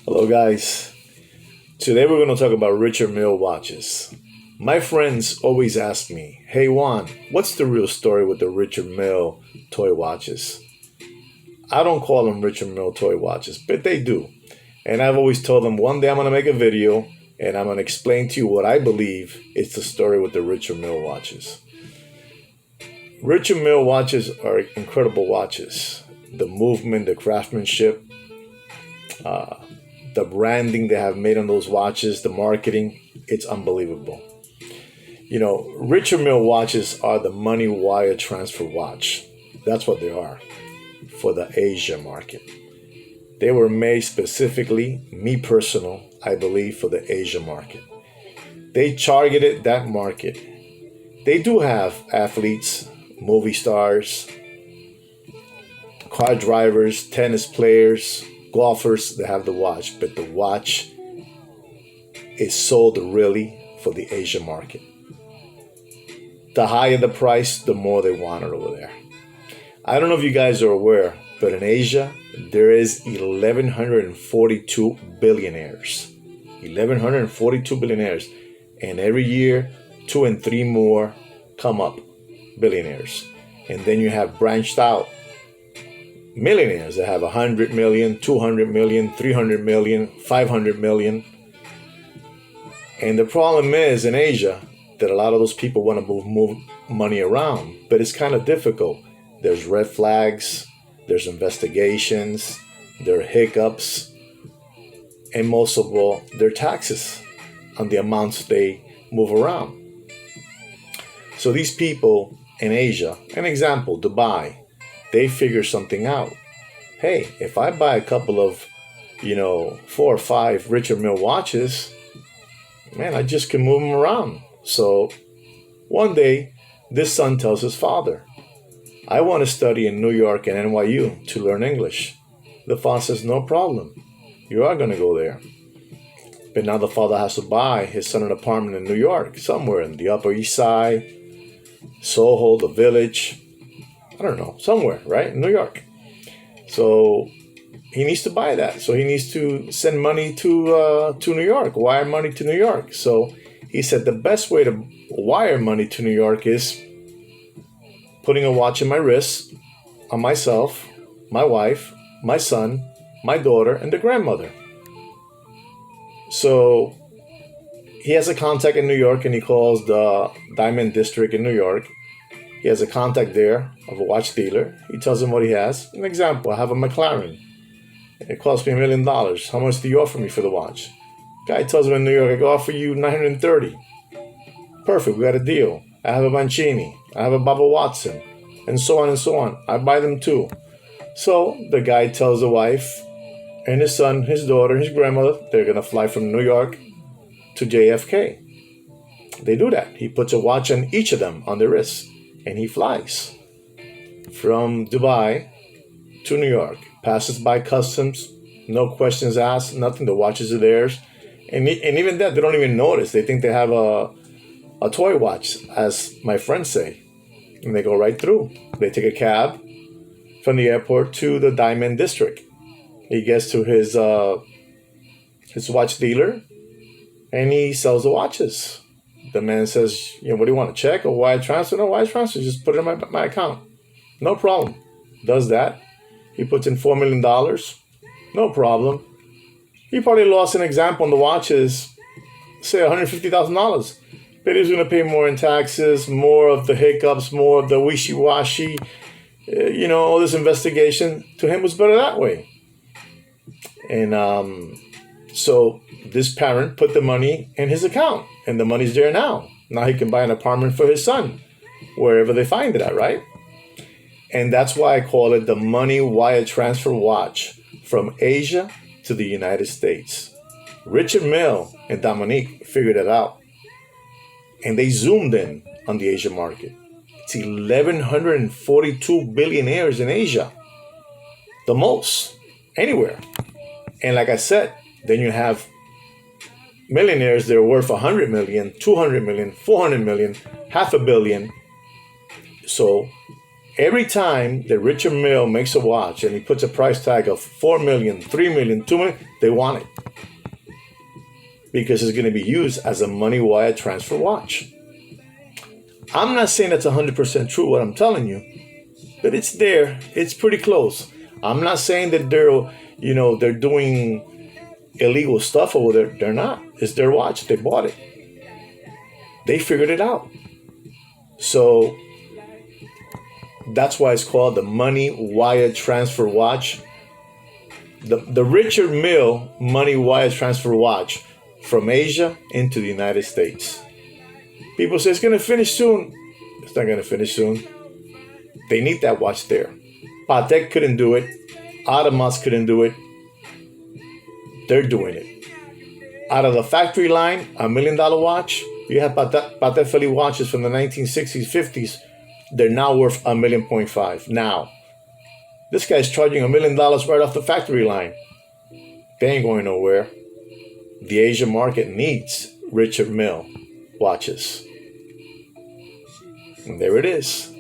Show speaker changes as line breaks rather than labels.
Hello, guys. Today we're going to talk about Richard Mille watches. My friends always ask me, "Hey Juan, what's the real story with the Richard Mille toy watches?" I don't call them Richard Mille toy watches, but they do. And I've always told them one day I'm going to make a video and I'm going to explain to you what I believe is the story with the Richard Mille watches. Richard Mille watches are incredible watches. The movement, the craftsmanship, the branding they have made on those watches, the marketing, it's unbelievable. You know, Richard Mille watches are the money wire transfer watch. That's what they are for the Asia market. They were made specifically, me personal, I believe, for the Asia market. They targeted that market. They do have athletes, movie stars, car drivers, tennis players, golfers that have the watch, but the watch is sold really for the Asia market. The higher the price, the more they want it over there. I don't know if you guys are aware, but in Asia, there is 1,142 billionaires. 1,142 billionaires. And every year, 2 and 3 more come up, billionaires. And then you have branched out millionaires that have 100 million, 200 million, 300 million, 500 million. And the problem is in Asia that a lot of those people want to move money around, but it's kind of difficult. There's red flags, there's investigations, there are hiccups, and most of all, there are taxes on the amounts they move around. So these people in Asia, an example, Dubai, they figure something out. Hey, if I buy a couple of, 4 or 5 Richard Mille watches, man, I just can move them around. So one day, this son tells his father, I want to study in New York and NYU to learn English. The father says, no problem. You are going to go there. But now the father has to buy his son an apartment in New York, somewhere in the Upper East Side, Soho, the Village, I don't know, somewhere, right? In New York. So he needs to buy that. So he needs to send money to New York, wire money to New York. So he said the best way to wire money to New York is putting a watch in my wrist on myself, my wife, my son, my daughter, and the grandmother. So he has a contact in New York and he calls the Diamond District in New York. He has a contact there of a watch dealer. He tells him what he has. An example, I have a McLaren. It cost me $1 million. How much do you offer me for the watch? Guy tells him in New York, I can offer you 930. Perfect, we got a deal. I have a Mancini. I have a Baba Watson. And so on and so on. I buy them too. So the guy tells the wife and his son, his daughter, his grandmother, they're going to fly from New York to JFK. They do that. He puts a watch on each of them on their wrists. And he flies from Dubai to New York, passes by customs, no questions asked, nothing. The watches are theirs. And even that, they don't even notice. They think they have a toy watch, as my friends say. And they go right through. They take a cab from the airport to the Diamond District. He gets to his watch dealer and he sells the watches. The man says, what do you want, a check or wire transfer? No, wire transfer, just put it in my account. No problem. Does that. He puts in $4 million. No problem. He probably lost an example on the watches, say $150,000. But he's going to pay more in taxes, more of the hiccups, more of the wishy-washy, all this investigation. To him was better that way. And so this parent put the money in his account, and the money's there now. Now he can buy an apartment for his son, wherever they find it at, right? And that's why I call it the money wire transfer watch from Asia to the United States. Richard Mille and Dominique figured it out. And they zoomed in on the Asia market. It's 1,142 billionaires in Asia. The most, anywhere. And like I said, then you have millionaires that are worth 100 million, 200 million, 400 million, $500 million. So Every time that Richard Mille makes a watch and he puts a price tag of 4 million, 3 million, 2 million, they want it. Because it's going to be used as a money wire transfer watch. I'm not saying that's 100% true what I'm telling you, but it's there. It's pretty close. I'm not saying that they're doing illegal stuff over there. They're not. It's their watch. They bought it. They figured it out. So that's why it's called the money wire transfer watch. The Richard Mille money wire transfer watch from Asia into the United States. People say it's going to finish soon. It's not going to finish soon. They need that watch there. Patek couldn't do it. Audemars couldn't do it. They're doing it. Out of the factory line, $1 million watch, you have Patek Philippe watches from the 1960s, 50s. They're now worth $1.5 million now. This guy's charging $1 million right off the factory line. They ain't going nowhere. The Asian market needs Richard Mille watches. And there it is.